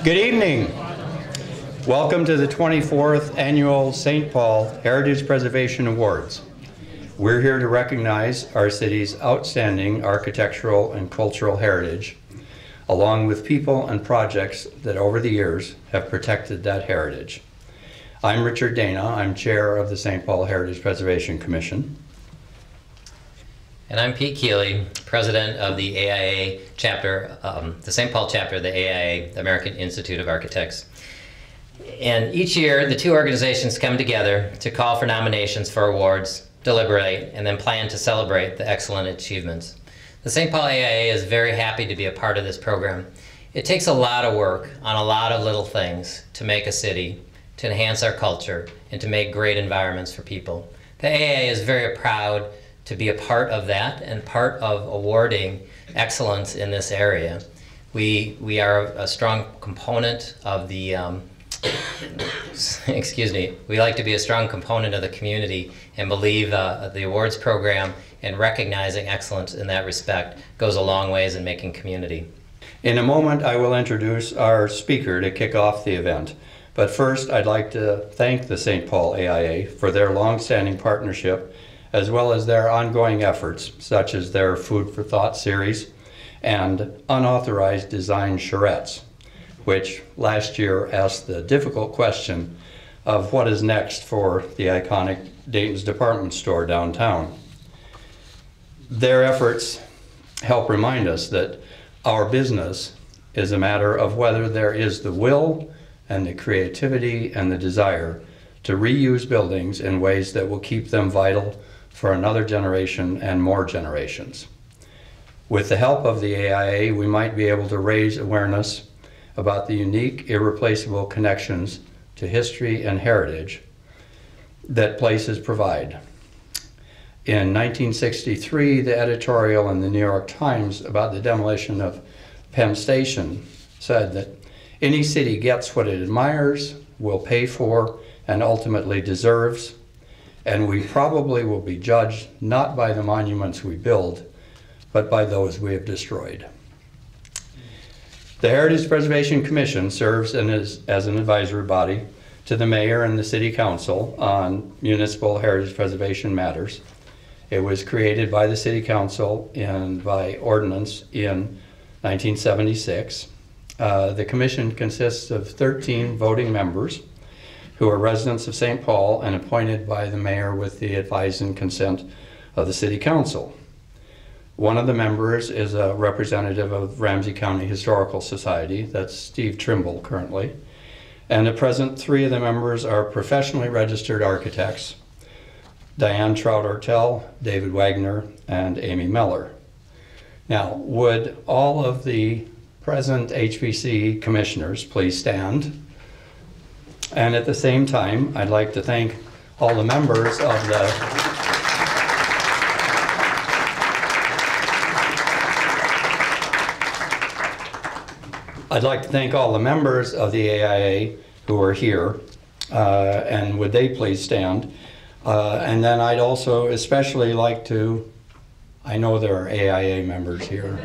Good evening. Welcome to the 24th Annual St. Paul Heritage Preservation Awards. We're here to recognize our city's outstanding architectural and cultural heritage, along with people and projects that over the years have protected that heritage. I'm Richard Dana. I'm chair of the St. Paul Heritage Preservation Commission. And I'm Pete Keeley, president of the AIA chapter, the St. Paul chapter of the AIA, the American Institute of Architects. And each year, the two organizations come together to call for nominations for awards, deliberate, and then plan to celebrate the excellent achievements. The St. Paul AIA is very happy to be a part of this program. It takes a lot of work on a lot of little things to make a city, to enhance our culture, and to make great environments for people. The AIA is very proud to be a part of that and part of awarding excellence in this area. We are a strong component of the, excuse me, we like to be a strong component of the community and believe the awards program and recognizing excellence in that respect goes a long ways in making community. In a moment, I will introduce our speaker to kick off the event. But first, I'd like to thank the St. Paul AIA for their long-standing partnership, as well as their ongoing efforts, such as their Food for Thought series and unauthorized design charrettes, which last year asked the difficult question of what is next for the iconic Dayton's department store downtown. Their efforts help remind us that our business is a matter of whether there is the will and the creativity and the desire to reuse buildings in ways that will keep them vital for another generation and more generations. With the help of the AIA, we might be able to raise awareness about the unique, irreplaceable connections to history and heritage that places provide. In 1963, the editorial in the New York Times about the demolition of Penn Station said that any city gets what it admires, will pay for, and ultimately deserves, and we probably will be judged not by the monuments we build, but by those we have destroyed. The Heritage Preservation Commission serves as an advisory body to the mayor and the city council on municipal heritage preservation matters. It was created by the city council and by ordinance in 1976. The commission consists of 13 voting members who are residents of St. Paul and appointed by the mayor with the advice and consent of the city council. One of the members is a representative of Ramsey County Historical Society, that's Steve Trimble currently, and at present 3 of the members are professionally registered architects, Diane Trout-Ortel, David Wagner, and Amy Meller. Now, would all of the present HPC commissioners please stand? And at the same time, I'd like to thank all the members of the AIA who are here, and would they please stand? And then I'd also especially like to, I know there are AIA members here.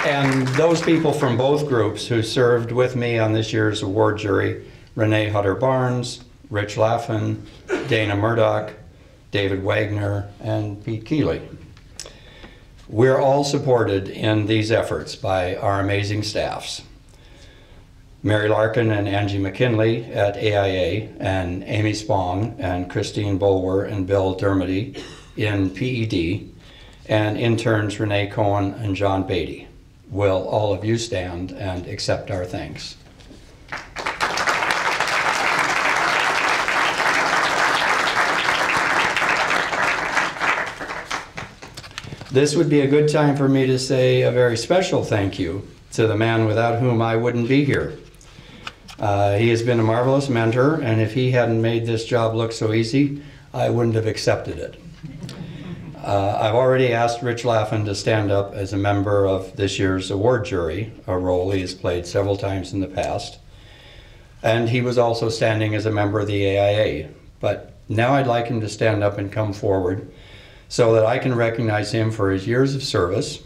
And those people from both groups who served with me on this year's award jury, Renee Hutter-Barnes, Rich Laffin, Dana Murdoch, David Wagner, and Pete Keeley. We're all supported in these efforts by our amazing staffs. Mary Larkin and Angie McKinley at AIA, and Amy Spong and Christine Bulwer and Bill Dermody in PED, and interns Renee Cohen and John Beatty. Will all of you stand and accept our thanks? This would be a good time for me to say a very special thank you to the man without whom I wouldn't be here. He has been a marvelous mentor, and if he hadn't made this job look so easy, I wouldn't have accepted it. I've already asked Rich Laffin to stand up as a member of this year's award jury, a role he has played several times in the past. And he was also standing as a member of the AIA. But now I'd like him to stand up and come forward so that I can recognize him for his years of service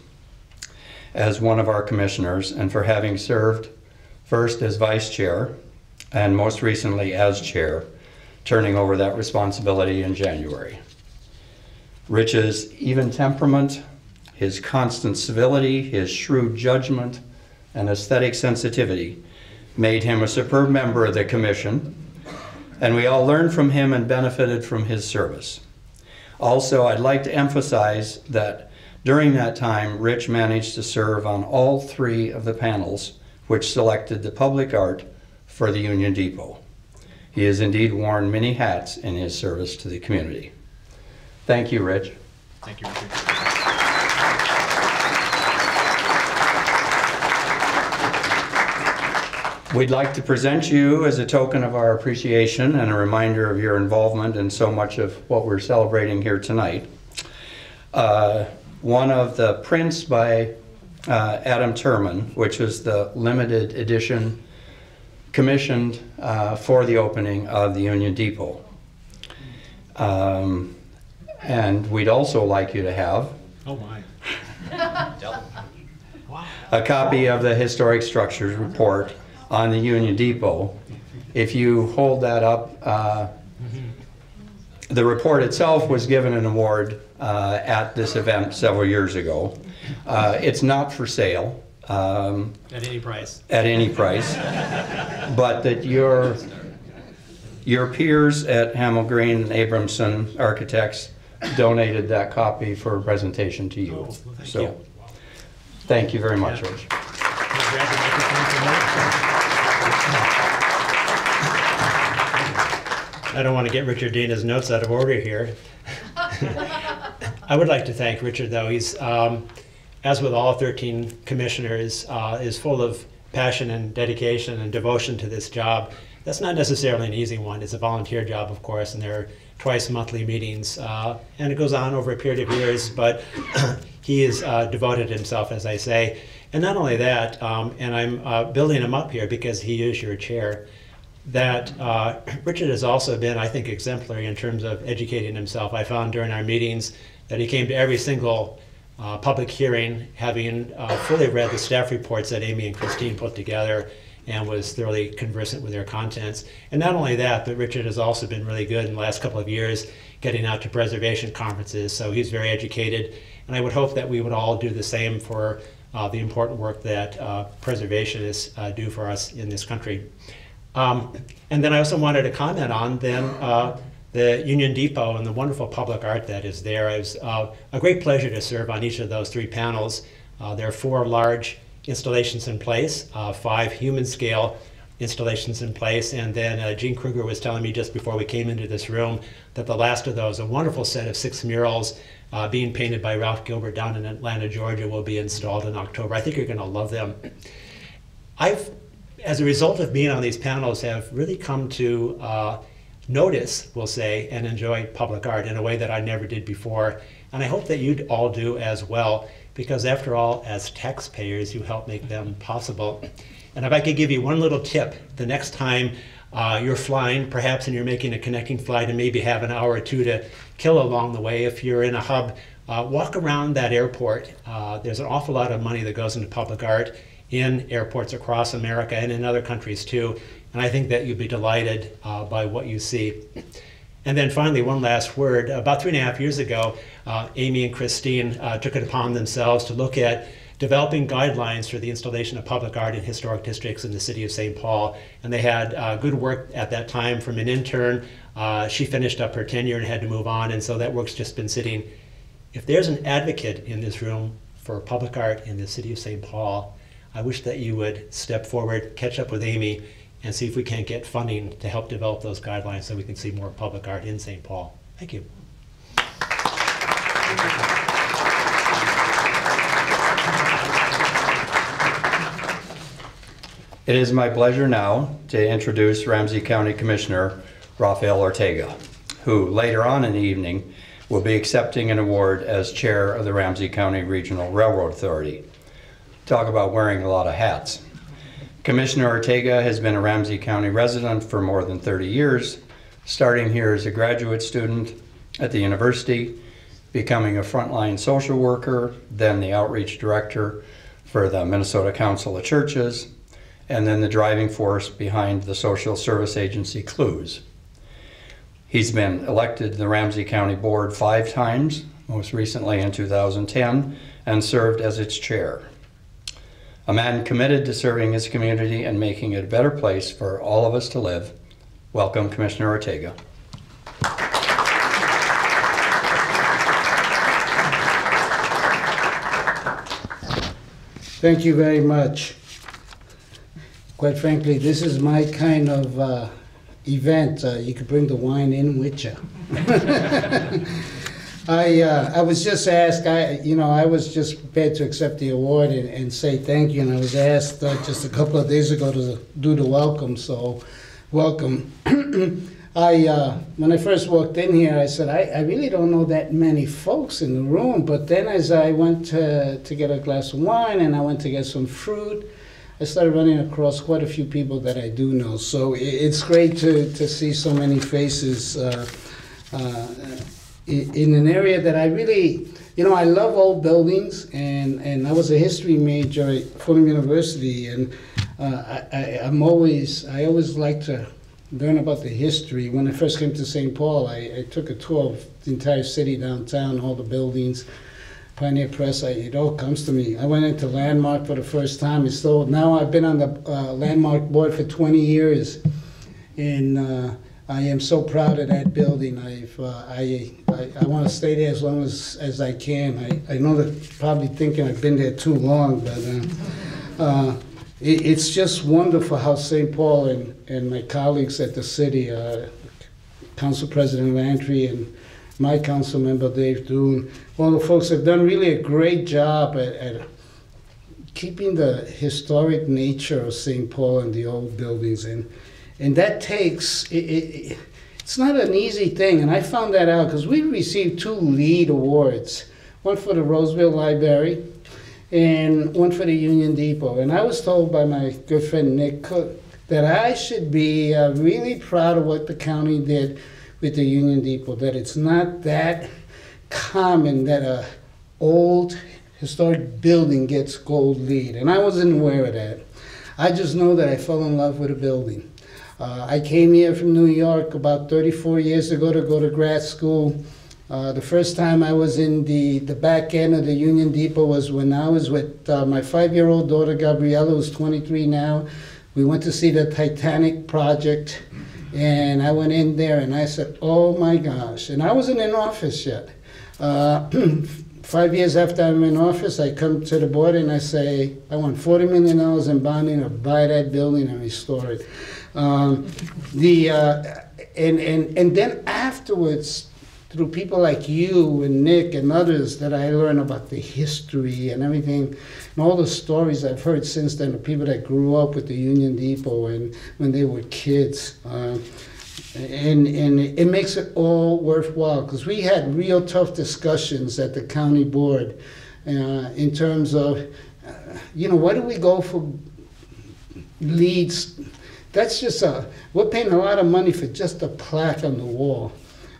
as one of our commissioners and for having served first as vice chair and most recently as chair, turning over that responsibility in January. Rich's even temperament, his constant civility, his shrewd judgment, and aesthetic sensitivity made him a superb member of the commission, and we all learned from him and benefited from his service. Also, I'd like to emphasize that during that time, Rich managed to serve on all 3 of the panels which selected the public art for the Union Depot. He has indeed worn many hats in his service to the community. Thank you, Rich. Thank you, Richard. We'd like to present you as a token of our appreciation and a reminder of your involvement in so much of what we're celebrating here tonight. One of the prints by Adam Turman, which was the limited edition commissioned for the opening of the Union Depot. And we'd also like you to have Oh my. Wow. a copy of the Historic Structures Report on the Union Depot. If you hold that up, the report itself was given an award at this event several years ago. It's not for sale. At any price. At any price, but that your peers at Hamel Green and Abramson Architects donated that copy for a presentation to you. Oh, well, thank So, you. thank you very much, Yeah. Rich. I don't want to get Richard Dana's notes out of order here. I would like to thank Richard, though. He's, as with all 13 commissioners, is full of passion and dedication and devotion to this job. That's not necessarily an easy one. It's a volunteer job, of course, and there are twice monthly meetings, and it goes on over a period of years, but he has devoted himself, as I say. And not only that, and I'm building him up here because he is your chair, that Richard has also been, I think, exemplary in terms of educating himself. I found during our meetings that he came to every single public hearing, having fully read the staff reports that Amy and Christine put together, and was thoroughly conversant with their contents. And not only that, but Richard has also been really good in the last couple of years getting out to preservation conferences, so he's very educated. And I would hope that we would all do the same for the important work that preservationists do for us in this country. And then I also wanted to comment on then the Union Depot and the wonderful public art that is there. It was a great pleasure to serve on each of those 3 panels. There are 4 large installations in place, 5 human scale installations in place, and then Gene Kruger was telling me just before we came into this room that the last of those, a wonderful set of 6 murals being painted by Ralph Gilbert down in Atlanta, Georgia, will be installed in October. I think you're going to love them. I've, as a result of being on these panels, have really come to notice, we'll say, and enjoy public art in a way that I never did before. And I hope that you all do as well, because after all, as taxpayers, you help make them possible. And if I could give you one little tip, the next time you're flying, perhaps, and you're making a connecting flight and maybe have an hour or 2 to kill along the way, if you're in a hub, walk around that airport. There's an awful lot of money that goes into public art in airports across America and in other countries too. And I think that you'll be delighted by what you see. And then finally, one last word. About 3.5 years ago, Amy and Christine took it upon themselves to look at developing guidelines for the installation of public art in historic districts in the city of St. Paul. And they had good work at that time from an intern. She finished up her tenure and had to move on, and so that work's just been sitting. If there's an advocate in this room for public art in the city of St. Paul, I wish that you would step forward, catch up with Amy, and see if we can't get funding to help develop those guidelines so we can see more public art in St. Paul. Thank you. It is my pleasure now to introduce Ramsey County Commissioner Rafael Ortega, who later on in the evening will be accepting an award as chair of the Ramsey County Regional Railroad Authority. Talk about wearing a lot of hats. Commissioner Ortega has been a Ramsey County resident for more than 30 years, starting here as a graduate student at the university, becoming a frontline social worker, then the outreach director for the Minnesota Council of Churches, and then the driving force behind the social service agency CLUES. He's been elected to the Ramsey County Board 5 times, most recently in 2010, and served as its chair. A man committed to serving his community and making it a better place for all of us to live. Welcome, Commissioner Ortega. Thank you very much. Quite frankly, this is my kind of event. You could bring the wine in with you. I was just asked, I was just prepared to accept the award and say thank you, and I was asked just a couple of days ago to do the welcome, so welcome. When I first walked in here, I said, I really don't know that many folks in the room, but then as I went to get a glass of wine and I went to get some fruit, I started running across quite a few people that I do know. So it's great to see so many faces in an area that I really, I love old buildings, and I was a history major at Fulham University, and I always like to learn about the history. When I first came to St. Paul, I took a tour of the entire city downtown, all the buildings, Pioneer Press, it all comes to me. I went into Landmark for the first time. Now I've been on the Landmark board for 20 years, and I am so proud of that building. I want to stay there as long as I can. I know that probably thinking I've been there too long, but it's just wonderful how St. Paul and my colleagues at the city, Council President Lantry and my council member Dave Doon, all the folks have done really a great job at keeping the historic nature of St. Paul and the old buildings. And that takes, it's not an easy thing, and I found that out because we received 2 LEED awards, one for the Roseville Library and one for the Union Depot. And I was told by my good friend Nick Cook that I should be really proud of what the county did with the Union Depot, that it's not that common that a old historic building gets gold LEED. And I wasn't aware of that. I just know that I fell in love with a building. I came here from New York about 34 years ago to go to grad school. The first time I was in the back end of the Union Depot was when I was with my 5-year-old daughter, Gabriella, who's 23 now. We went to see the Titanic project, and I went in there and I said, oh my gosh. And I wasn't in office yet. 5 years after I'm in office, I come to the board and I say, I want $40 million in bonding to buy that building and restore it. And then afterwards, through people like you and Nick and others, that I learn about the history and everything, and all the stories I've heard since then of people that grew up with the Union Depot and when they were kids. And it makes it all worthwhile, because we had real tough discussions at the county board in terms of, why do we go for leads? That's just we're paying a lot of money for just a plaque on the wall.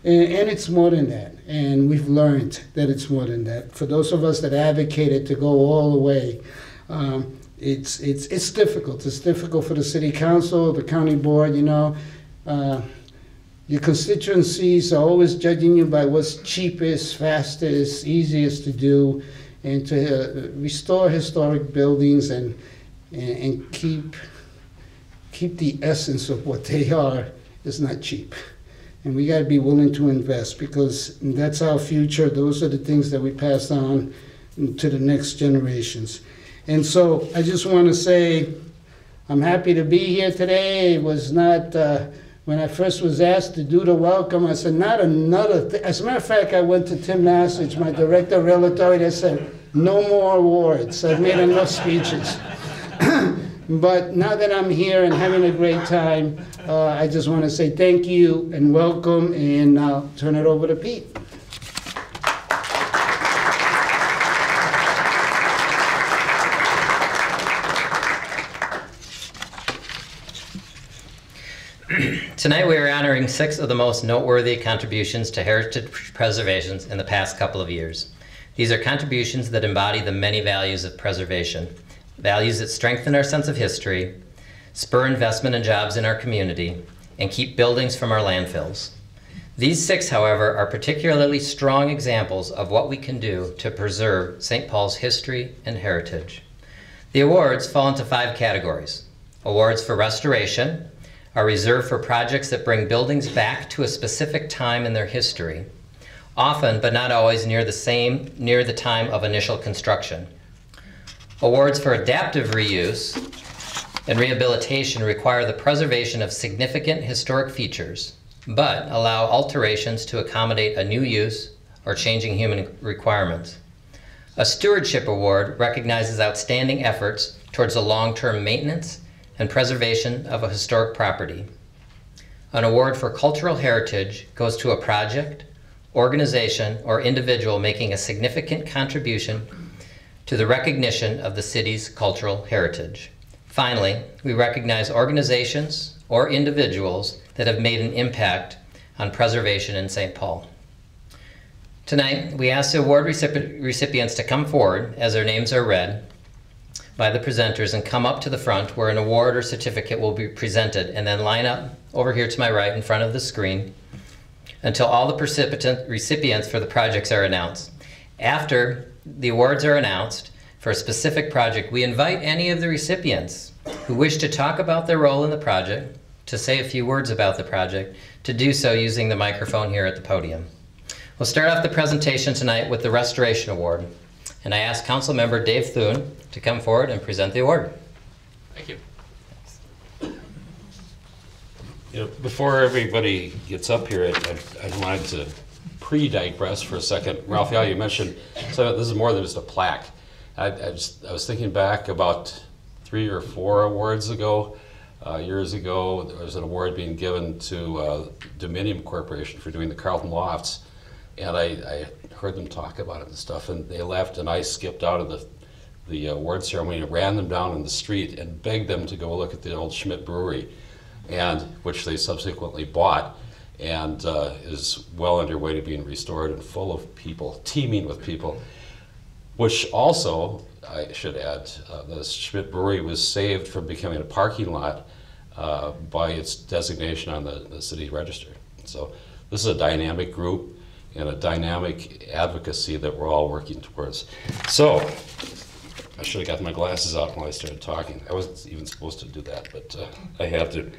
And it's more than that. And we've learned that it's more than that. For those of us that advocated to go all the way, it's difficult. It's difficult for the city council, the county board, Your constituencies are always judging you by what's cheapest, fastest, easiest to do, and to restore historic buildings and keep the essence of what they are is not cheap. And we got to be willing to invest, because that's our future. Those are the things that we pass on to the next generations. And so I just want to say I'm happy to be here today. It was not, when I first was asked to do the welcome, I said, not another thing. As a matter of fact, I went to Tim Nassich, my director of real authority, and said, no more awards. I've made enough speeches. But now that I'm here and having a great time, I just want to say thank you and welcome, and I'll turn it over to Pete. Tonight we are honoring 6 of the most noteworthy contributions to heritage preservation in the past couple of years. These are contributions that embody the many values of preservation, values that strengthen our sense of history, spur investment and jobs in our community, and keep buildings from our landfills. These 6, however, are particularly strong examples of what we can do to preserve St. Paul's history and heritage. The awards fall into 5 categories. Awards for restoration are reserved for projects that bring buildings back to a specific time in their history, often but not always near the time of initial construction. Awards for adaptive reuse and rehabilitation require the preservation of significant historic features, but allow alterations to accommodate a new use or changing human requirements. A stewardship award recognizes outstanding efforts towards the long-term maintenance and preservation of a historic property. An award for cultural heritage goes to a project, organization, or individual making a significant contribution to the recognition of the city's cultural heritage. Finally, we recognize organizations or individuals that have made an impact on preservation in St. Paul. Tonight, we ask the award recipients to come forward as their names are read by the presenters and come up to the front where an award or certificate will be presented, and then line up over here to my right in front of the screen until all the recipients for the projects are announced. After the awards are announced for a specific project, we invite any of the recipients who wish to talk about their role in the project, to say a few words about the project, to do so using the microphone here at the podium. We'll start off the presentation tonight with the Restoration Award, and I ask Council Member Dave Thune to come forward and present the award. Thank you. You know, before everybody gets up here, I wanted to pre-digress for a second. Raphael, you mentioned so this is more than just a plaque. I was thinking back about 3 or 4 awards ago. Years ago, there was an award being given to Dominium Corporation for doing the Carlton Lofts, and I heard them talk about it and stuff, and they left, and I skipped out of the award ceremony and ran them down in the street and begged them to go look at the old Schmidt Brewery, and which they subsequently bought, and is well underway to being restored and full of people, teeming with people. Which also, I should add, the Schmidt Brewery was saved from becoming a parking lot by its designation on the city register. So this is a dynamic group and a dynamic advocacy that we're all working towards. So I should have got my glasses out when I started talking. I wasn't even supposed to do that, but I had to.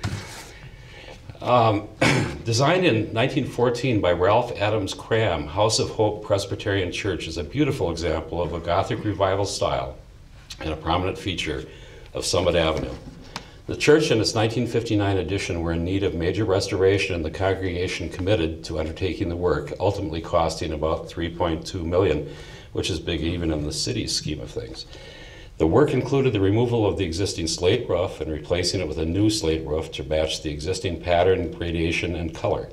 Designed in 1914 by Ralph Adams Cram, House of Hope Presbyterian Church is a beautiful example of a Gothic revival style and a prominent feature of Summit Avenue. The church and its 1959 edition were in need of major restoration, and the congregation committed to undertaking the work, ultimately costing about $3.2 million, which is big even in the city's scheme of things. The work included the removal of the existing slate roof and replacing it with a new slate roof to match the existing pattern, gradation, and color.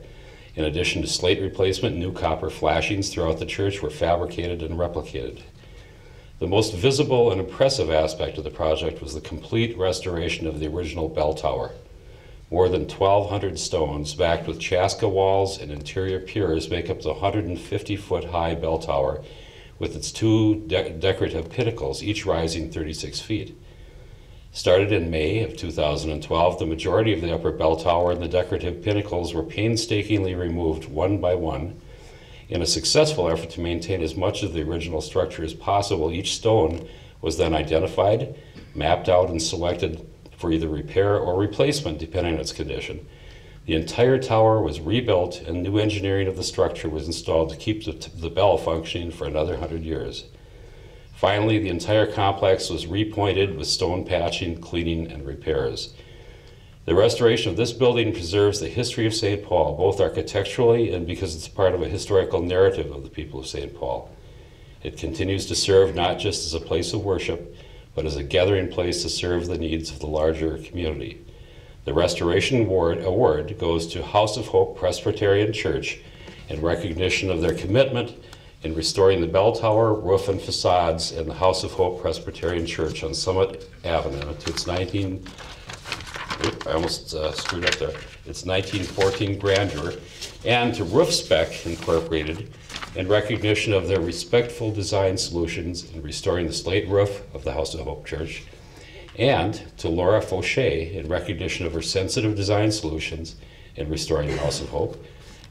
In addition to slate replacement, new copper flashings throughout the church were fabricated and replicated. The most visible and impressive aspect of the project was the complete restoration of the original bell tower. More than 1,200 stones, backed with Chaska walls and interior piers, make up the 150-foot-high bell tower, with its 2 decorative pinnacles, each rising 36 feet. Started in May of 2012, the majority of the upper bell tower and the decorative pinnacles were painstakingly removed one by one. In a successful effort to maintain as much of the original structure as possible, each stone was then identified, mapped out, and selected for either repair or replacement, depending on its condition. The entire tower was rebuilt, and new engineering of the structure was installed to keep the bell functioning for another 100 years. Finally, the entire complex was repointed with stone patching, cleaning, and repairs. The restoration of this building preserves the history of St. Paul, both architecturally and because it's part of a historical narrative of the people of St. Paul. It continues to serve not just as a place of worship, but as a gathering place to serve the needs of the larger community. The Restoration Award goes to House of Hope Presbyterian Church in recognition of their commitment in restoring the bell tower, roof, and facades in the House of Hope Presbyterian Church on Summit Avenue to its I almost screwed up there, its 1914 grandeur, and to Roof Spec Incorporated in recognition of their respectful design solutions in restoring the slate roof of the House of Hope Church, and to Laura Fauché in recognition of her sensitive design solutions in restoring the House of Hope,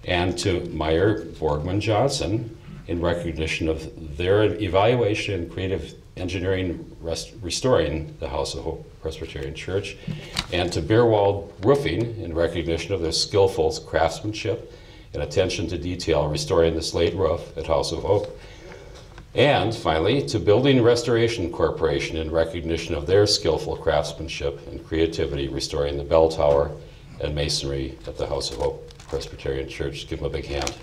and to Meyer Borgman Johnson in recognition of their evaluation and creative engineering restoring the House of Hope Presbyterian Church, and to Beerwald Roofing in recognition of their skillful craftsmanship and attention to detail restoring the slate roof at House of Hope. And finally, to Building Restoration Corporation in recognition of their skillful craftsmanship and creativity restoring the bell tower and masonry at the House of Hope Presbyterian Church. Give them a big hand.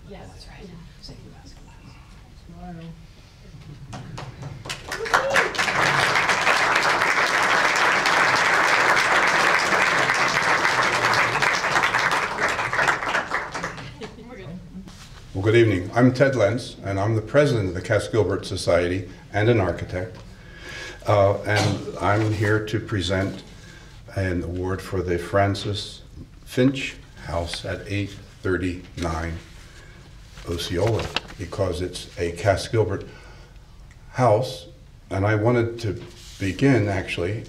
Yeah, that's right. Well, good evening. I'm Ted Lentz, and I'm the president of the Cass Gilbert Society and an architect. And I'm here to present an award for the Francis Finch House at 839 Osceola, because it's a Cass Gilbert house. And I wanted to begin, actually,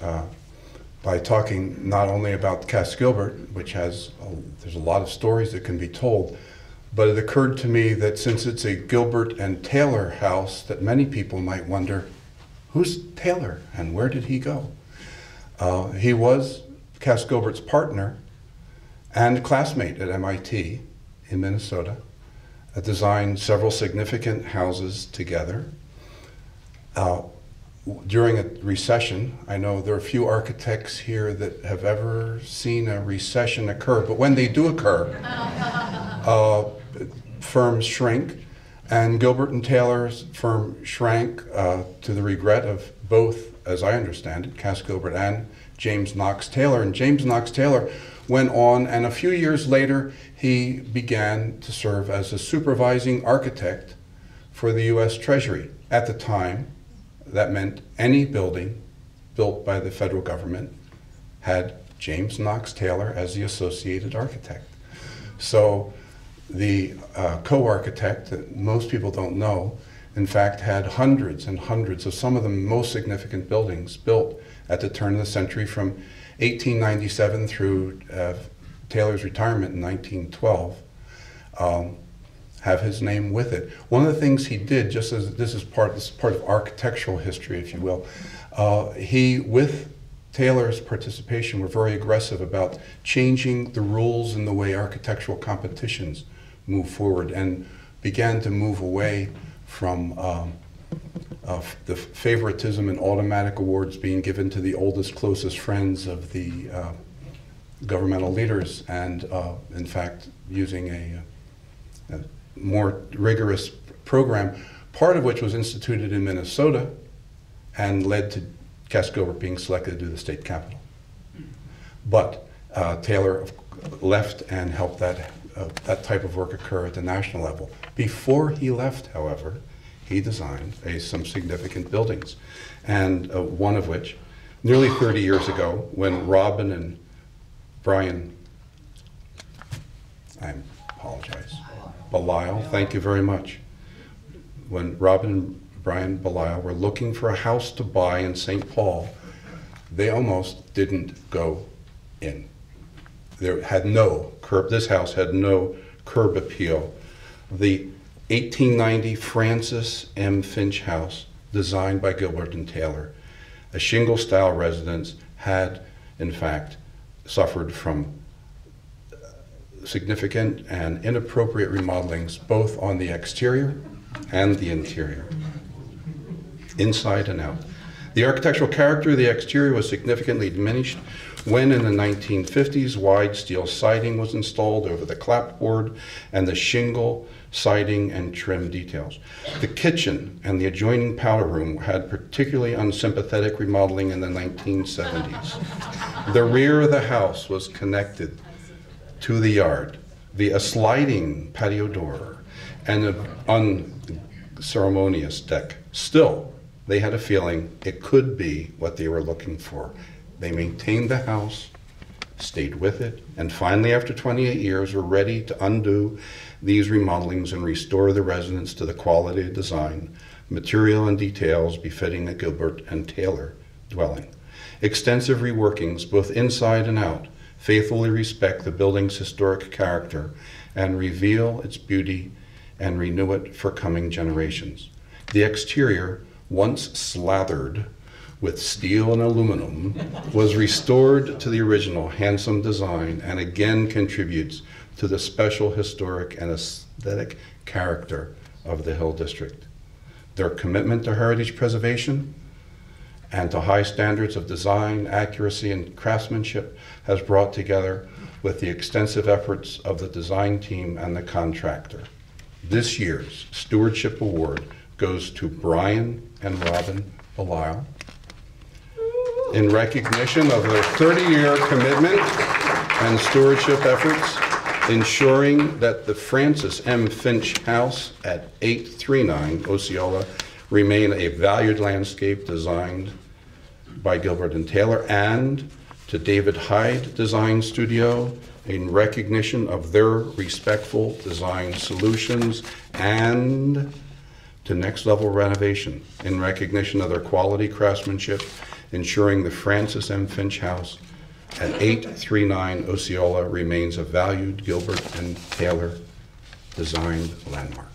by talking not only about Cass Gilbert, which has, there's a lot of stories that can be told, but it occurred to me that since it's a Gilbert and Taylor house, that many people might wonder, who's Taylor and where did he go? He was Cass Gilbert's partner and classmate at MIT in Minnesota, designed several significant houses together. During a recession, I know there are a few architects here that have ever seen a recession occur, but when they do occur, firms shrink, and Gilbert and Taylor's firm shrank to the regret of both, as I understand it, Cass Gilbert and James Knox Taylor. And James Knox Taylor went on, and a few years later, he began to serve as a supervising architect for the U.S. Treasury. At the time, that meant any building built by the federal government had James Knox Taylor as the associated architect. So the co-architect, that most people don't know, in fact had hundreds and hundreds of some of the most significant buildings built at the turn of the century from 1897 through Taylor's retirement in 1912, have his name with it. One of the things he did, just as this is part of architectural history, if you will, he, with Taylor's participation, were very aggressive about changing the rules in the way architectural competitions move forward, and began to move away from the favoritism and automatic awards being given to the oldest, closest friends of the governmental leaders, and in fact using a more rigorous program, part of which was instituted in Minnesota and led to Cass Gilbert being selected to do the state capitol. But Taylor left and helped that type of work occur at the national level. Before he left, however, he designed some significant buildings, and one of which, nearly 30 years ago, when Robin and Brian, I apologize, Belisle, thank you very much. When Robin and Brian Belisle were looking for a house to buy in St. Paul, they almost didn't go in. There had no curb, this house had no curb appeal. The 1890 Francis M. Finch house, designed by Gilbert and Taylor, a shingle-style residence, had, in fact, suffered from significant and inappropriate remodelings, both on the exterior and the interior, inside and out. The architectural character of the exterior was significantly diminished when in the 1950s wide steel siding was installed over the clapboard and the shingle siding and trim details. The kitchen and the adjoining powder room had particularly unsympathetic remodeling in the 1970s. The rear of the house was connected to the yard via a sliding patio door and an unceremonious deck. Still, they had a feeling it could be what they were looking for. They maintained the house, stayed with it, and finally, after 28 years, were ready to undo these remodelings and restore the residence to the quality of design, material, and details befitting a Gilbert and Taylor dwelling. Extensive reworkings, both inside and out, faithfully respect the building's historic character and reveal its beauty and renew it for coming generations. The exterior, once slathered with steel and aluminum, was restored to the original handsome design and again contributes to the special historic and aesthetic character of the Hill District. Their commitment to heritage preservation and to high standards of design, accuracy, and craftsmanship has brought together with the extensive efforts of the design team and the contractor. This year's Stewardship Award goes to Brian and Robin Belisle in recognition of their 30-year commitment and stewardship efforts, ensuring that the Francis M. Finch House at 839 Osceola remain a valued landscape designed by Gilbert and Taylor, and to David Hyde Design Studio in recognition of their respectful design solutions, and to Next Level Renovation in recognition of their quality craftsmanship, ensuring the Francis M. Finch House at 839 Osceola remains a valued Gilbert and Taylor designed landmark.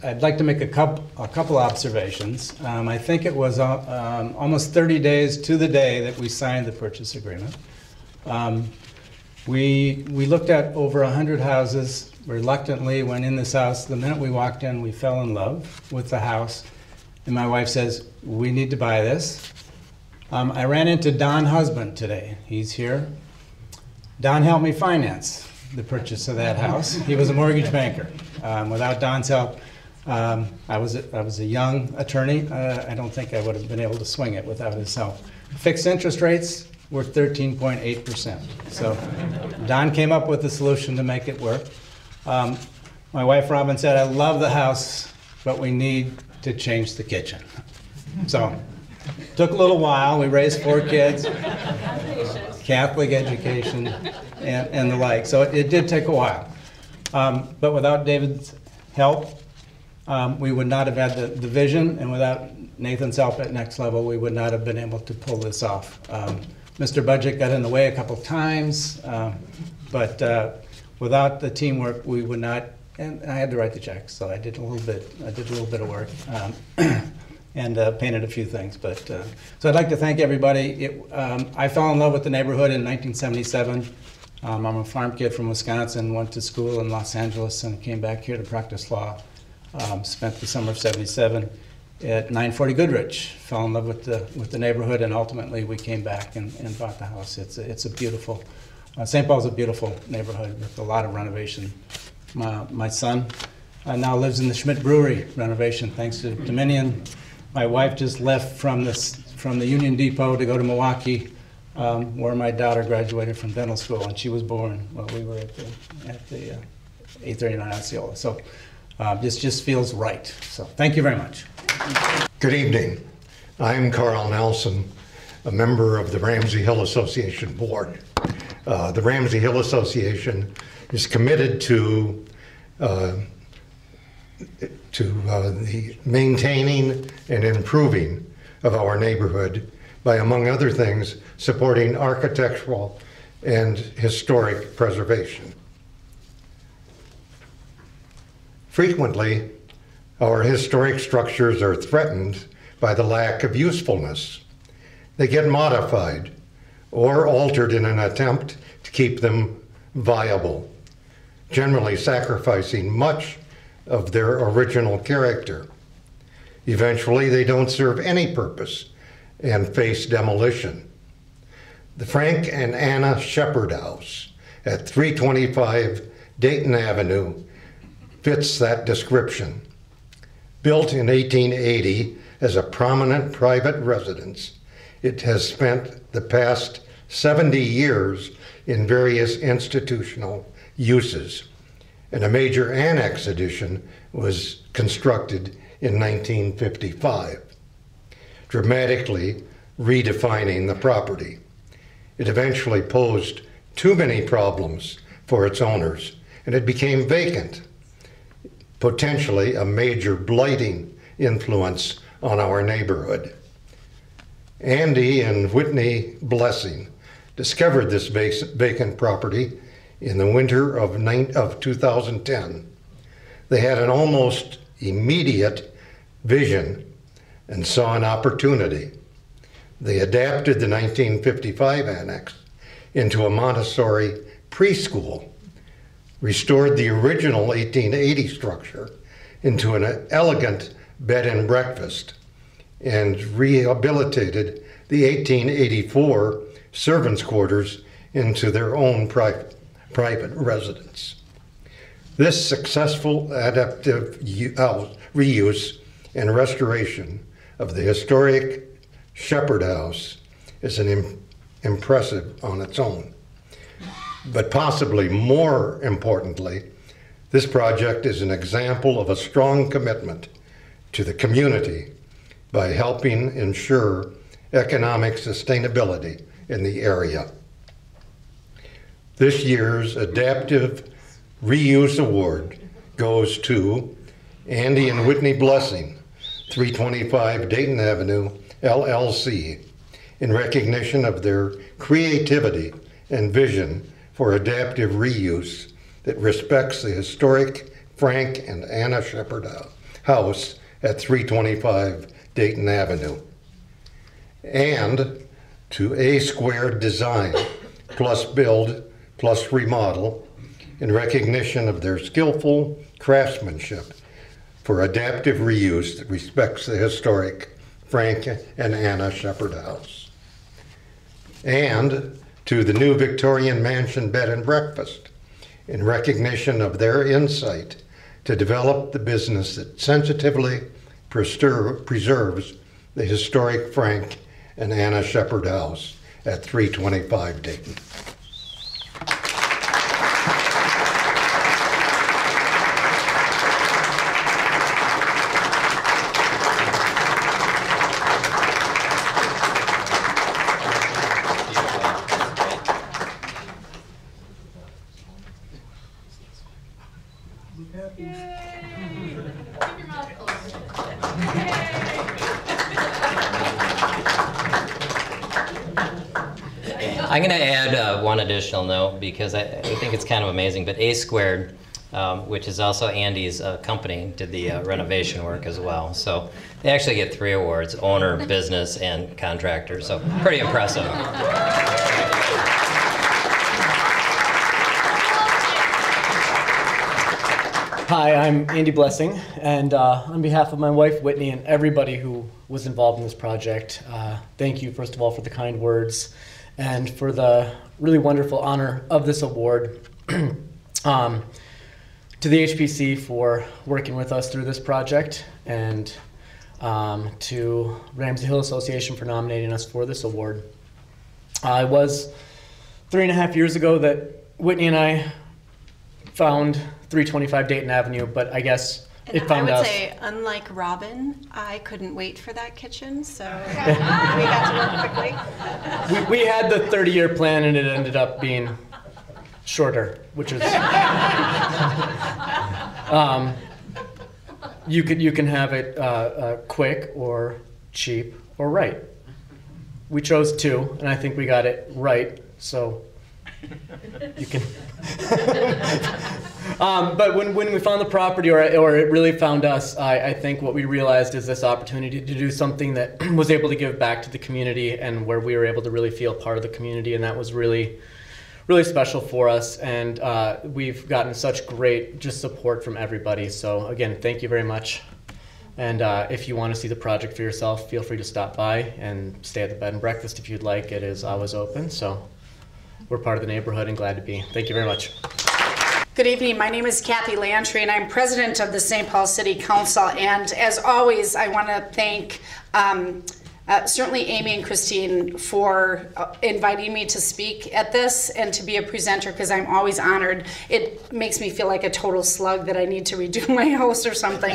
I'd like to make a couple observations. I think it was almost 30 days to the day that we signed the purchase agreement. We looked at over 100 houses, reluctantly went in this house. The minute we walked in, we fell in love with the house. And my wife says, we need to buy this. I ran into Don Husband today. He's here. Don helped me finance the purchase of that house. He was a mortgage banker. Without Don's help, I was a young attorney. I don't think I would have been able to swing it without his help. Fixed interest rates were 13.8%. So Don came up with a solution to make it work. My wife Robin said, I love the house, but we need to change the kitchen. So took a little while. We raised 4 kids, Catholic education, and the like. So it did take a while. But without David's help, we would not have had the vision, and without Nathan's help at Next Level, we would not have been able to pull this off. Mr. Budget got in the way a couple times, but without the teamwork, we would not. And I had to write the checks, so I did a little bit of work, and painted a few things. But so I'd like to thank everybody. I fell in love with the neighborhood in 1977. I'm a farm kid from Wisconsin, went to school in Los Angeles and came back here to practice law. Spent the summer of '77 at 940 Goodrich. Fell in love with the neighborhood, and ultimately we came back and bought the house. It's a beautiful, St. Paul's a beautiful neighborhood with a lot of renovation. My son now lives in the Schmidt Brewery renovation, thanks to Dominion. My wife just left from the Union Depot to go to Milwaukee, where my daughter graduated from dental school, and she was born while we were at the 839 Osceola. So this just feels right. So thank you very much. Good evening. I'm Carl Nelson, a member of the Ramsey Hill Association Board. The Ramsey Hill Association is committed to the maintaining and improving of our neighborhood by, among other things, supporting architectural and historic preservation. Frequently, our historic structures are threatened by the lack of usefulness. They get modified or altered in an attempt to keep them viable, generally sacrificing much of their original character. Eventually, they don't serve any purpose and face demolition. The Frank and Anna Shepard House at 325 Dayton Avenue fits that description. Built in 1880 as a prominent private residence, it has spent the past 70 years in various institutional uses, and a major annex addition was constructed in 1955, dramatically redefining the property. It eventually posed too many problems for its owners, and it became vacant, potentially a major blighting influence on our neighborhood. Andy and Whitney Blessing discovered this vacant property in the winter of 2010. They had an almost immediate vision and saw an opportunity. They adapted the 1955 annex into a Montessori preschool, restored the original 1880 structure into an elegant bed and breakfast, and rehabilitated the 1884 servants' quarters into their own private residence. This successful adaptive reuse and restoration of the historic Shepard House is impressive on its own. But possibly more importantly, this project is an example of a strong commitment to the community by helping ensure economic sustainability in the area. This year's Adaptive Reuse Award goes to Andy and Whitney Blessing, 325 Dayton Avenue, LLC, in recognition of their creativity and vision for adaptive reuse that respects the historic Frank and Anna Shepard House at 325 Dayton Avenue. And to A Squared Design plus Build plus Remodel in recognition of their skillful craftsmanship for adaptive reuse that respects the historic Frank and Anna Shepard House. And to the New Victorian Mansion Bed and Breakfast in recognition of their insight to develop the business that sensitively preserves the historic Frank and Anna Shepard House at 325 Dayton. I'm going to add one additional note because I think it's kind of amazing, but A Squared, which is also Andy's company, did the renovation work as well. So they actually get 3 awards, owner, business, and contractor. So pretty impressive. Hi, I'm Andy Blessing, and on behalf of my wife Whitney and everybody who was involved in this project, thank you first of all for the kind words and for the really wonderful honor of this award. To the HPC for working with us through this project, and to Ramsey Hill Association for nominating us for this award. It was 3.5 years ago that Whitney and I found 325 Dayton Avenue, but I guess it found us. I would say, unlike Robin, I couldn't wait for that kitchen, so we got to work quickly. We had the 30-year plan, and it ended up being shorter, which is you can have it quick or cheap or right. We chose 2, and I think we got it right. So you can. But when we found the property, or it really found us, I think what we realized is this opportunity to do something that was able to give back to the community, and where we were able to really feel part of the community, and that was really, really special for us. And we've gotten such great just support from everybody. So again, thank you very much. And if you want to see the project for yourself, feel free to stop by and stay at the bed and breakfast if you'd like. It is always open. So we're part of the neighborhood and glad to be. Thank you very much. Good evening. My name is Kathy Lantry, and I'm president of the St. Paul City Council. And as always, I want to thank certainly Amy and Christine for inviting me to speak at this and to be a presenter, because I'm always honored. It makes me feel like a total slug that I need to redo my house or something,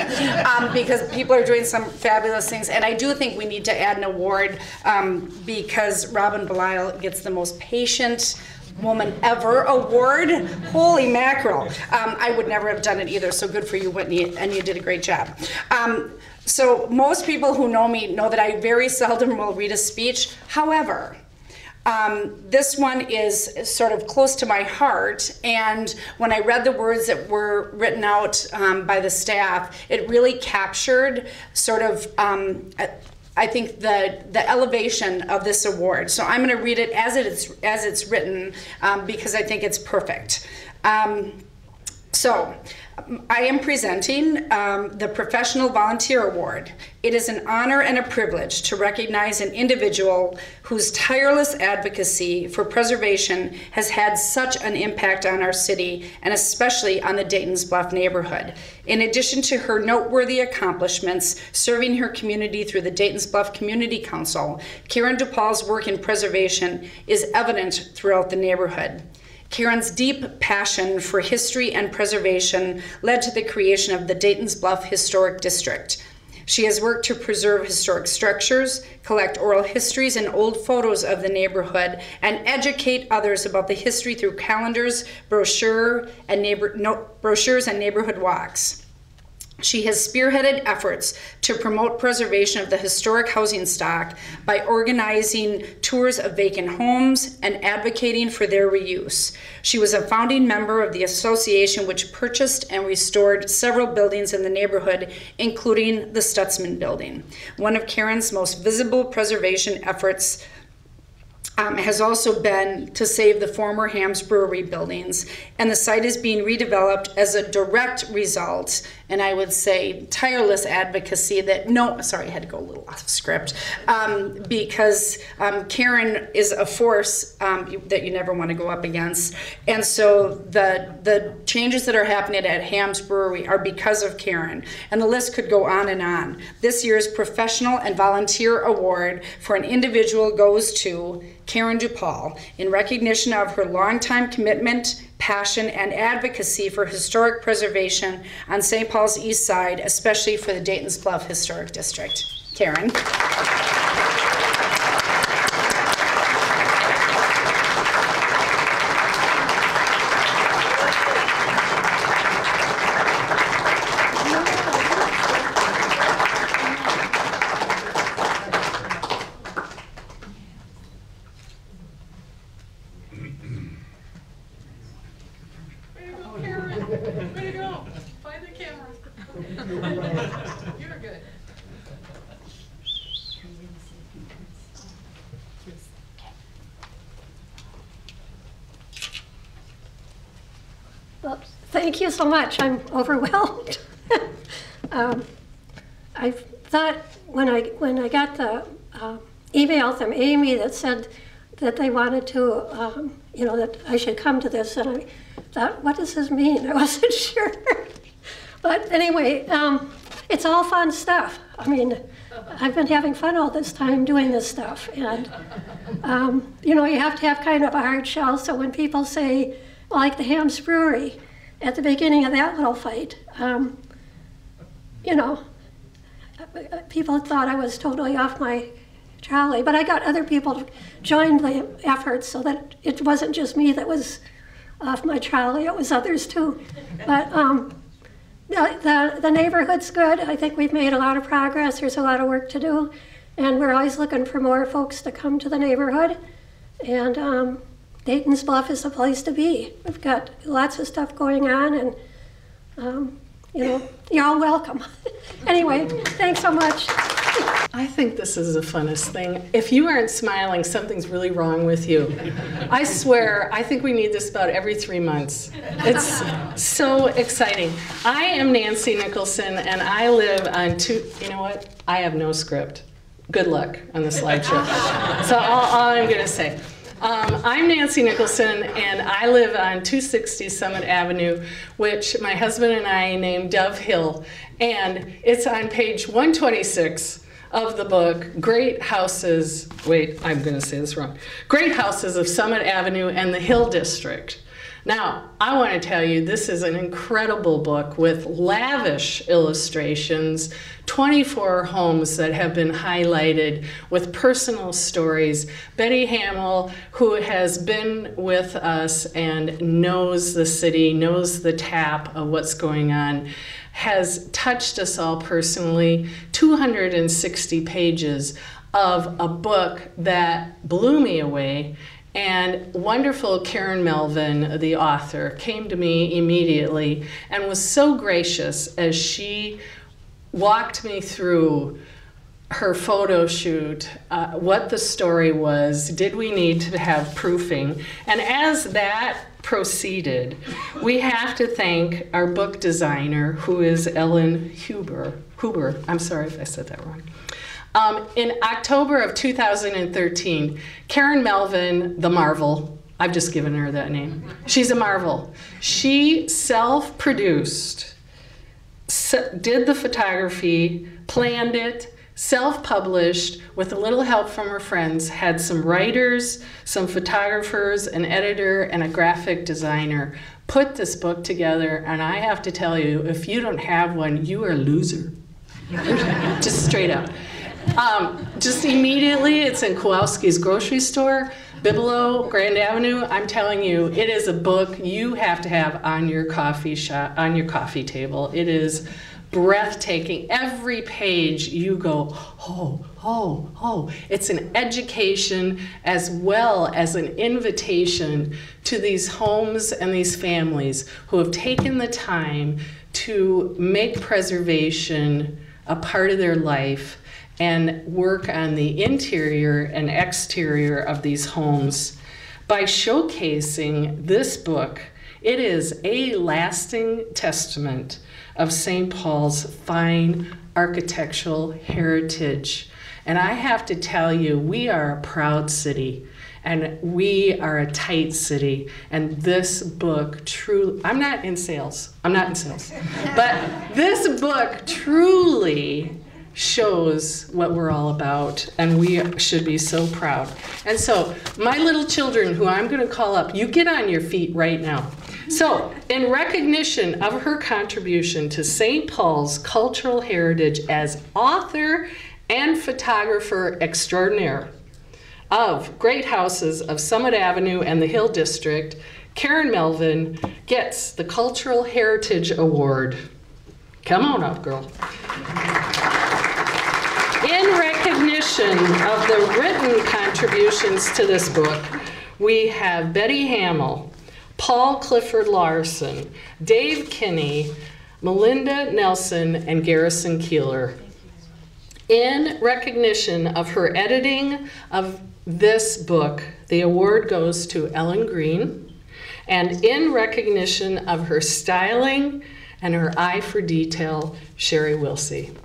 because people are doing some fabulous things. And I do think we need to add an award, because Robin Belial gets the most patient woman ever award. Holy mackerel. I would never have done it either, so good for you, Whitney, and you did a great job. So most people who know me know that I very seldom will read a speech. However, this one is sort of close to my heart, and when I read the words that were written out by the staff, it really captured sort of I think the elevation of this award. So I'm going to read it as it's written, because I think it's perfect. So I am presenting the Professional Volunteer Award. It is an honor and a privilege to recognize an individual whose tireless advocacy for preservation has had such an impact on our city, and especially on the Dayton's Bluff neighborhood. In addition to her noteworthy accomplishments serving her community through the Dayton's Bluff Community Council, Karin DuPaul's work in preservation is evident throughout the neighborhood. Karin's deep passion for history and preservation led to the creation of the Dayton's Bluff Historic District. She has worked to preserve historic structures, collect oral histories and old photos of the neighborhood, and educate others about the history through calendars, brochures, and neighborhood walks. She has spearheaded efforts to promote preservation of the historic housing stock by organizing tours of vacant homes and advocating for their reuse. She was a founding member of the association which purchased and restored several buildings in the neighborhood, including the Stutzman Building. One of Karin's most visible preservation efforts has also been to save the former Ham's Brewery buildings, and the site is being redeveloped as a direct result, and I would say tireless advocacy that I had to go a little off script, because Karin is a force that you never want to go up against, and so the changes that are happening at Ham's Brewery are because of Karin, and the list could go on and on. This year's Professional and Volunteer Award for an individual goes to Karin DuPaul in recognition of her longtime commitment, passion, and advocacy for historic preservation on St. Paul's East Side, especially for the Dayton's Bluff Historic District. Karin. Well, thank you so much. I'm overwhelmed. I thought when I got the email from Amy that said that they wanted to, that I should come to this, and I thought, what does this mean? I wasn't sure. But anyway, it's all fun stuff. I mean, I've been having fun all this time doing this stuff, and you have to have kind of a hard shell. So when people say, like the Ham's Brewery, at the beginning of that little fight, people thought I was totally off my trolley, but I got other people to join the effort so that it wasn't just me that was off my trolley. It was others too. But the neighborhood's good. I think we've made a lot of progress. There's a lot of work to do. And we're always looking for more folks to come to the neighborhood. And Dayton's Bluff is the place to be. We've got lots of stuff going on, and you know, you're all welcome. Anyway, thanks so much. I think this is the funnest thing. If you aren't smiling, something's really wrong with you. I swear, I think we need this about every 3 months. It's so exciting. I am Nancy Nicholson, and I live on you know what? I have no script. Good luck on the slideshow. So all I'm gonna say. I'm Nancy Nicholson, and I live on 260 Summit Avenue, which my husband and I named Dove Hill, and it's on page 126 of the book, Great Houses, wait, I'm gonna say this wrong, Great Houses of Summit Avenue and the Hill District. Now, I want to tell you, this is an incredible book with lavish illustrations, 24 homes that have been highlighted with personal stories. Betty Hamill, who has been with us and knows the city, knows the tap of what's going on, has touched us all personally. 260 pages of a book that blew me away. And wonderful Karin Melvin, the author, came to me immediately and was so gracious as she walked me through her photo shoot, what the story was, did we need to have proofing. And as that proceeded, we have to thank our book designer, who is Ellen Huber. I'm sorry if I said that wrong. In October of 2013, Karin Melvin, the Marvel, I've just given her that name. She's a marvel. She self-produced, did the photography, planned it, self-published with a little help from her friends, had some writers, some photographers, an editor, and a graphic designer put this book together. And I have to tell you, if you don't have one, you are a loser. Just straight up. Just immediately, it's in Kowalski's grocery store, Bibelo, Grand Avenue. I'm telling you, it is a book you have to have on your coffee shop, on your coffee table. It is breathtaking. Every page you go, oh, oh, oh. It's an education as well as an invitation to these homes and these families who have taken the time to make preservation a part of their life and work on the interior and exterior of these homes. By showcasing this book, it is a lasting testament of St. Paul's fine architectural heritage. And I have to tell you, we are a proud city, and we are a tight city. And this book truly, I'm not in sales, but this book truly shows what we're all about, and we should be so proud. And so, my little children, who I'm going to call up, you get on your feet right now. So, in recognition of her contribution to St. Paul's cultural heritage as author and photographer extraordinaire of Great Houses of Summit Avenue and the Hill District, Karin Melvin gets the Cultural Heritage Award. Come on up, girl. In recognition of the written contributions to this book, we have Betty Hamill, Paul Clifford Larson, Dave Kinney, Melinda Nelson, and Garrison Keeler. In recognition of her editing of this book, the award goes to Ellen Green, and in recognition of her styling and her eye for detail, Sherry Wilsey.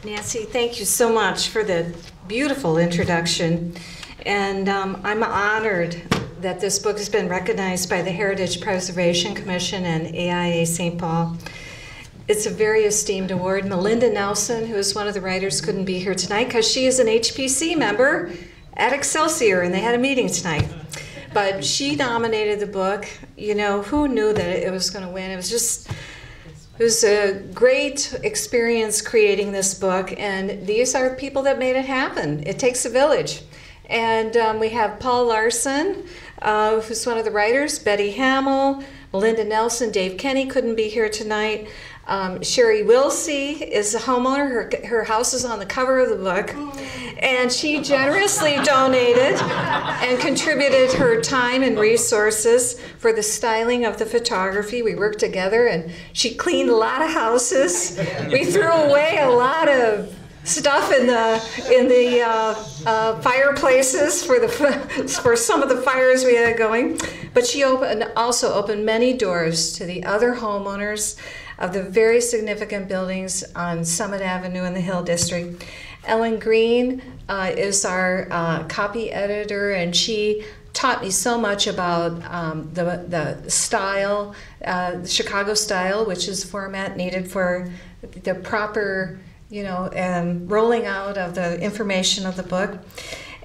Nancy, thank you so much for the beautiful introduction. And I'm honored that this book has been recognized by the Heritage Preservation Commission and AIA St. Paul. It's a very esteemed award. Melinda Nelson, who is one of the writers, couldn't be here tonight because she is an HPC member at Excelsior, and they had a meeting tonight. but she nominated the book. You know, who knew that it was going to win? It was a great experience creating this book, and these are the people that made it happen. It takes a village. And we have Paul Larson, who's one of the writers, Betty Hamill, Melinda Nelson, Dave Kenny couldn't be here tonight. Sherry Wilsey is a homeowner. Her house is on the cover of the book. And she generously donated and contributed her time and resources for the styling of the photography. We worked together, and she cleaned a lot of houses. We threw away a lot of stuff in the fireplaces for some of the fires we had going. But she also opened many doors to the other homeowners of the very significant buildings on Summit Avenue in the Hill District. Ellen Green is our copy editor, and she taught me so much about the style, the Chicago style, which is format needed for the proper, rolling out of the information of the book.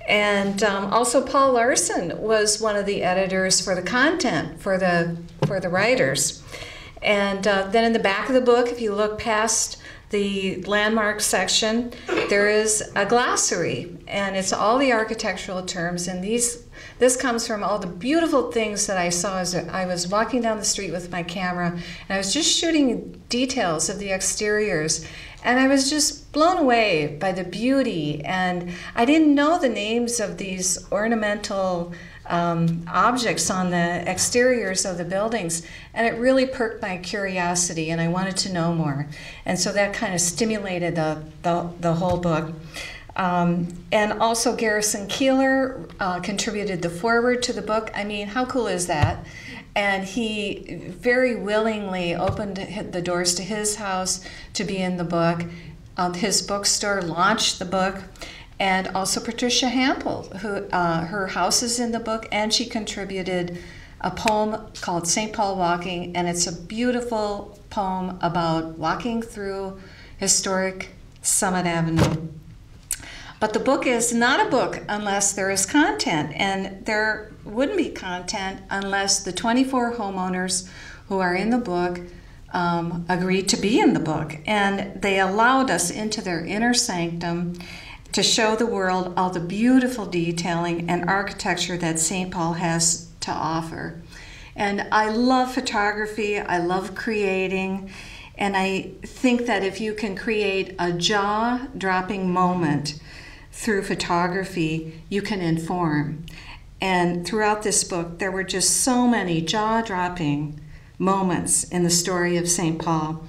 And also Paul Larson was one of the editors for the content for the writers. And then in the back of the book, if you look past the landmark section, there is a glossary, and it's all the architectural terms. And this comes from all the beautiful things that I saw as I was walking down the street with my camera, and I was just shooting details of the exteriors. And I was just blown away by the beauty, and I didn't know the names of these ornamental objects on the exteriors of the buildings, and it really perked my curiosity, and I wanted to know more. And so that kind of stimulated the whole book. And also Garrison Keeler contributed the foreword to the book. I mean, how cool is that? And he very willingly opened the doors to his house to be in the book. His bookstore launched the book. And also Patricia Hampel, who her house is in the book, and she contributed a poem called St. Paul Walking, and it's a beautiful poem about walking through historic Summit Avenue. But the book is not a book unless there is content, and there wouldn't be content unless the 24 homeowners who are in the book agreed to be in the book. And they allowed us into their inner sanctum to show the world all the beautiful detailing and architecture that St. Paul has to offer. And I love photography, I love creating, and I think that if you can create a jaw-dropping moment through photography, you can inform. And throughout this book, there were just so many jaw-dropping moments in the story of St. Paul.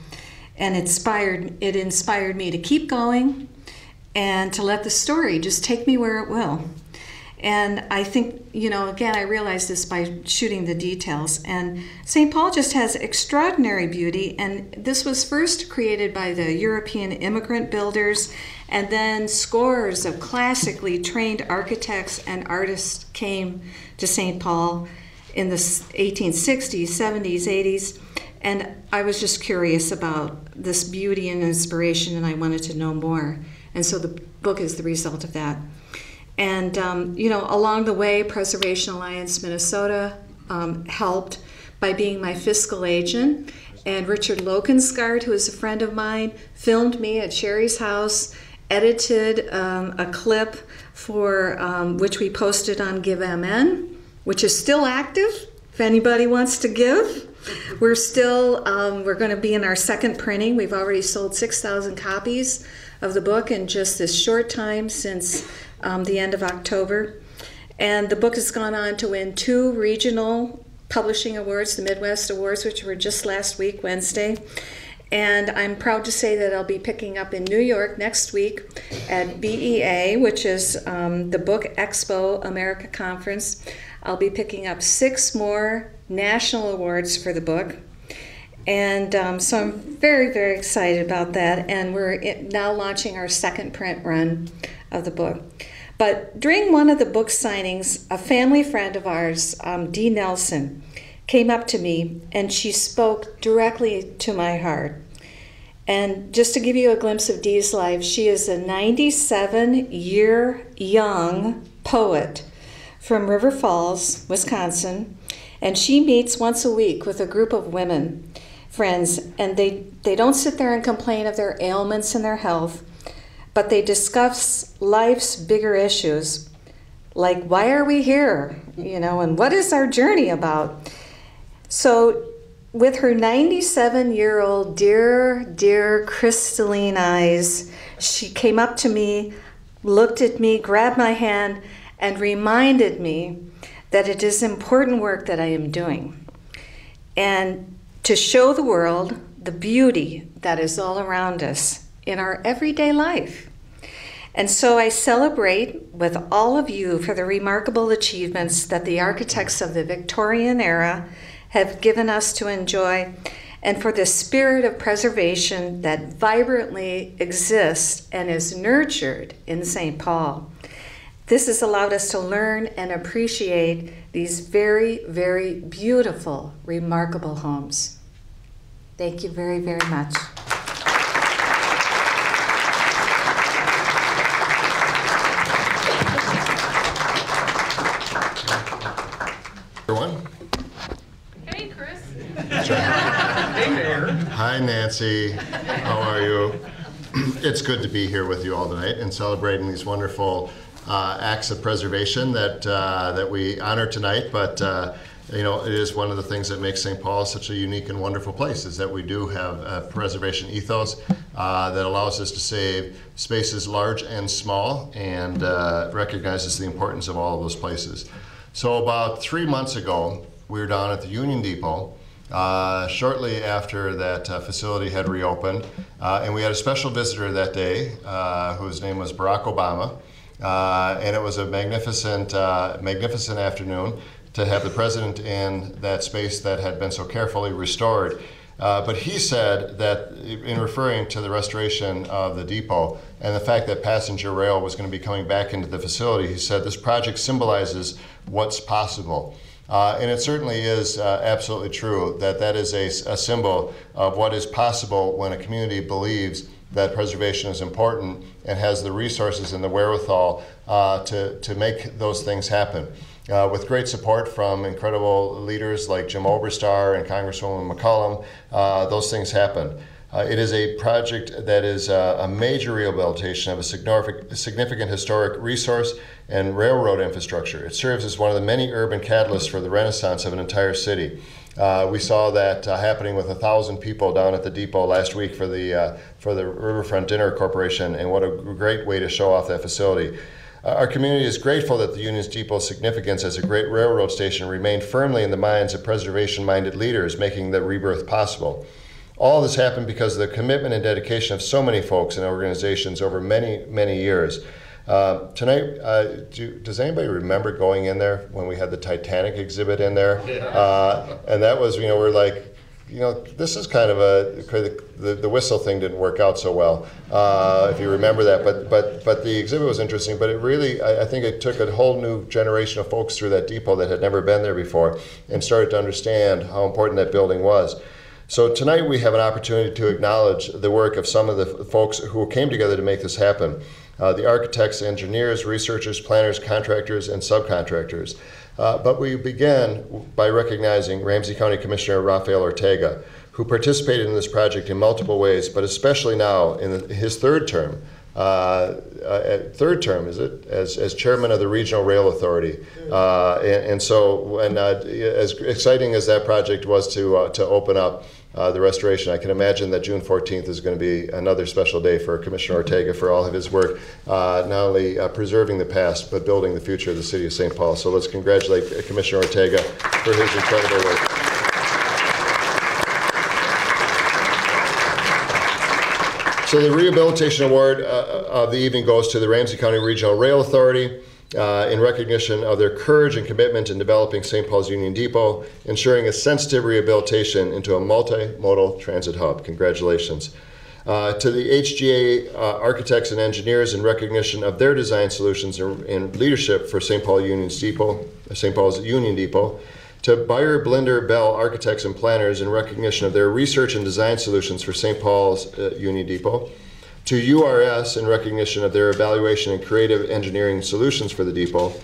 And it inspired me to keep going and to let the story just take me where it will. And I think, again, I realized this by shooting the details. And St. Paul just has extraordinary beauty. And this was first created by the European immigrant builders, and then scores of classically trained architects and artists came to St. Paul in the 1860s, 70s, 80s. And I was just curious about this beauty and inspiration, and I wanted to know more. And so the book is the result of that. And, along the way, Preservation Alliance Minnesota helped by being my fiscal agent. And Richard Lokenskard, who is a friend of mine, filmed me at Sherry's house, edited a clip for which we posted on GiveMN, which is still active if anybody wants to give. We're still, we're going to be in our second printing. We've already sold 6,000 copies of the book in just this short time since the end of October. And the book has gone on to win 2 regional publishing awards, the Midwest Awards, which were just last week, Wednesday. And I'm proud to say that I'll be picking up in New York next week at BEA, which is the Book Expo America Conference. I'll be picking up 6 more national awards for the book. And so I'm very, very excited about that. And we're now launching our second print run of the book. But during one of the book signings, a family friend of ours, Dee Nelson, came up to me and she spoke directly to my heart. And just to give you a glimpse of Dee's life, she is a 97-year young poet from River Falls, Wisconsin, and she meets once a week with a group of women friends, and they don't sit there and complain of their ailments and their health, but they discuss life's bigger issues, like why are we here, and what is our journey about? So with her 97-year-old dear crystalline eyes, she came up to me, looked at me, grabbed my hand, and reminded me that it is important work that I am doing, and to show the world the beauty that is all around us in our everyday life. And so I celebrate with all of you for the remarkable achievements that the architects of the Victorian era have given us to enjoy, and for the spirit of preservation that vibrantly exists and is nurtured in St. Paul. This has allowed us to learn and appreciate these very, very beautiful, remarkable homes. Thank you very, very much. Everyone. Hey, Chris. Hey, Mayor. Hi, Nancy. How are you? It's good to be here with you all tonight and celebrating these wonderful acts of preservation that we honor tonight. But it is one of the things that makes St. Paul such a unique and wonderful place, is that we do have a preservation ethos that allows us to save spaces large and small, and recognizes the importance of all of those places. So about 3 months ago, we were down at the Union Depot shortly after that facility had reopened, and we had a special visitor that day whose name was Barack Obama, and it was a magnificent afternoon to have the president in that space that had been so carefully restored. But he said that, in referring to the restoration of the depot and the fact that passenger rail was going to be coming back into the facility, he said this project symbolizes what's possible. And it certainly is absolutely true that is a symbol of what is possible when a community believes that preservation is important and has the resources and the wherewithal to make those things happen. With great support from incredible leaders like Jim Oberstar and Congresswoman McCollum, those things happened. It is a project that is a major rehabilitation of a significant historic resource and railroad infrastructure. It serves as one of the many urban catalysts for the renaissance of an entire city. We saw that happening with 1,000 people down at the depot last week for the Riverfront Dinner Corporation, and what a great way to show off that facility. Our community is grateful that the Union Depot's significance as a great railroad station remained firmly in the minds of preservation-minded leaders, making the rebirth possible. All this happened because of the commitment and dedication of so many folks and organizations over many, many years. Tonight, does anybody remember going in there when we had the Titanic exhibit in there? And that was, we're like, this is kind of the whistle thing didn't work out so well, if you remember that. But the exhibit was interesting. But it really, I think it took a whole new generation of folks through that depot that had never been there before and started to understand how important that building was. So tonight we have an opportunity to acknowledge the work of some of the folks who came together to make this happen. The architects, engineers, researchers, planners, contractors, and subcontractors. But we begin by recognizing Ramsey County Commissioner Rafael Ortega, who participated in this project in multiple ways, but especially now in his third term. As chairman of the Regional Rail Authority. And so as exciting as that project was to open up the restoration, I can imagine that June 14th is going to be another special day for Commissioner Ortega for all of his work, not only preserving the past, but building the future of the city of St. Paul. So let's congratulate Commissioner Ortega for his incredible work. So the Rehabilitation Award of the evening goes to the Ramsey County Regional Rail Authority in recognition of their courage and commitment in developing St. Paul's Union Depot, ensuring a sensitive rehabilitation into a multimodal transit hub. Congratulations. To the HGA architects and engineers in recognition of their design solutions and leadership for St. Paul's Union Depot. To Beyer, Blinder, Bell architects and planners in recognition of their research and design solutions for St. Paul's Union Depot. To URS in recognition of their evaluation and creative engineering solutions for the depot.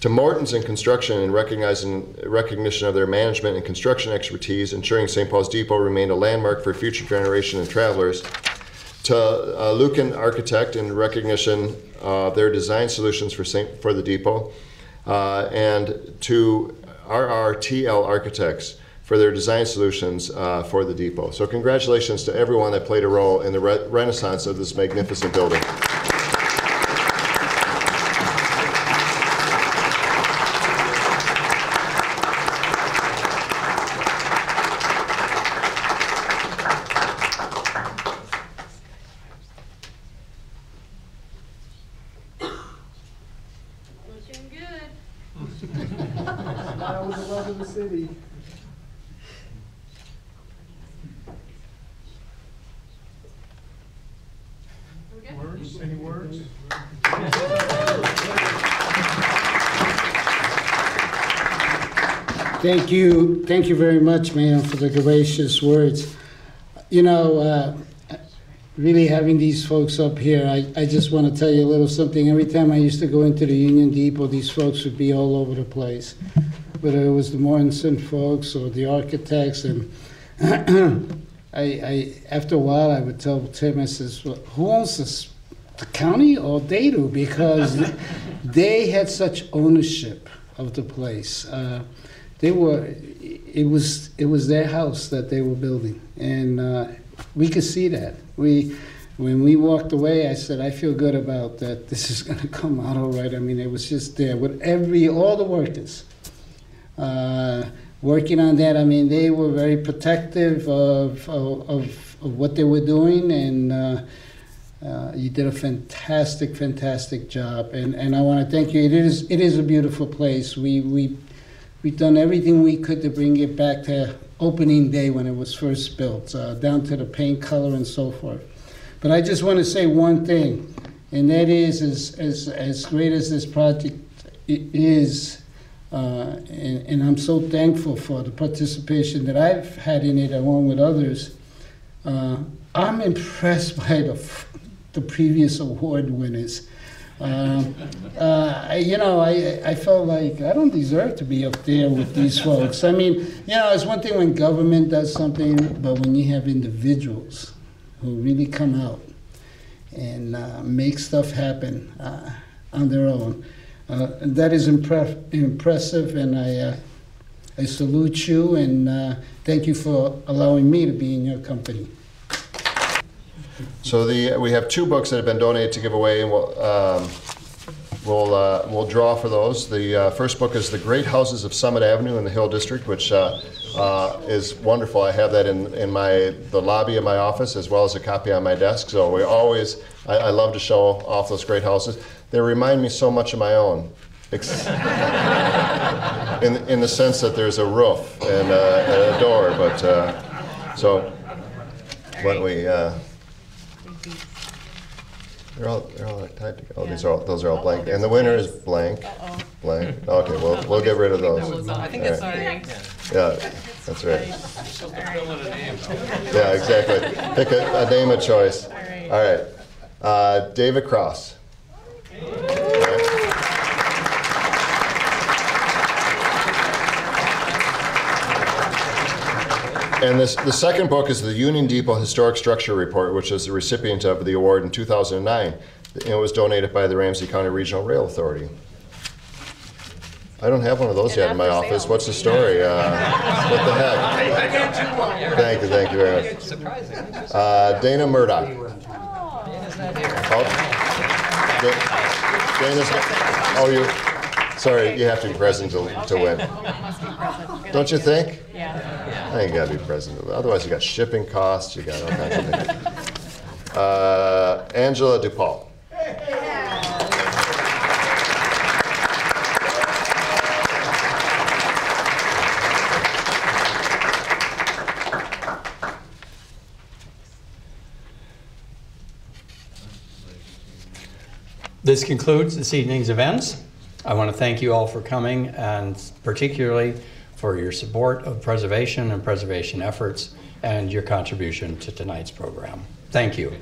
To Morton's in construction in recognition of their management and construction expertise, ensuring St. Paul's Depot remained a landmark for future generation and travelers. To Lucan Architect in recognition of their design solutions for the depot. And to RRTL Architects for their design solutions for the depot. So congratulations to everyone that played a role in the renaissance of this magnificent building. That was the love of the city. Words? Any words? Thank you very much, ma'am, for the gracious words. You know, really having these folks up here, I just want to tell you a little something. Every time I used to go into the Union Depot, these folks would be all over the place. Whether it was the Mortensen folks or the architects, and I after a while I would tell Tim, I says, well, who owns this, the county or they do? Because they had such ownership of the place. It was their house that they were building, and we could see that. When we walked away, I said, I feel good about that. This is going to come out all right. I mean, it was just there with all the workers working on that. I mean, they were very protective of what they were doing, and you did a fantastic job. And I want to thank you. It is a beautiful place. We've done everything we could to bring it back to opening day when it was first built, down to the paint color and so forth. But I just want to say one thing, and that is as great as this project is, and I'm so thankful for the participation that I've had in it along with others, I'm impressed by the previous award winners. I felt like I don't deserve to be up there with these folks. I mean, it's one thing when government does something, but when you have individuals who really come out and make stuff happen on their own, that is impressive, and I salute you, and thank you for allowing me to be in your company. So we have 2 books that have been donated to give away, and we'll draw for those. The first book is The Great Houses of Summit Avenue in the Hill District, which is wonderful. I have that in the lobby of my office, as well as a copy on my desk. So I love to show off those great houses. They remind me so much of my own, in the sense that there's a roof and a door. But so when we. They're all tied together. Oh, those are all blank. And the winner is blank. Blank. Okay, we'll get rid of those. I think it's already. Yeah, that's right. Yeah, exactly. Pick a name of choice. All right. David Cross. And the second book is the Union Depot Historic Structure Report, which is the recipient of the award in 2009. It was donated by the Ramsey County Regional Rail Authority. I don't have one of those yet in my office. What's the story? What the heck? Thank you very much. Surprising. Dana Murdoch. Sorry, you have to be present to win. Don't you think? Yeah. I think you gotta be present. Otherwise, you got shipping costs. You got all kinds of things. Angela DuPaul. This concludes this evening's events. I want to thank you all for coming, and particularly for your support of preservation and preservation efforts and your contribution to tonight's program. Thank you.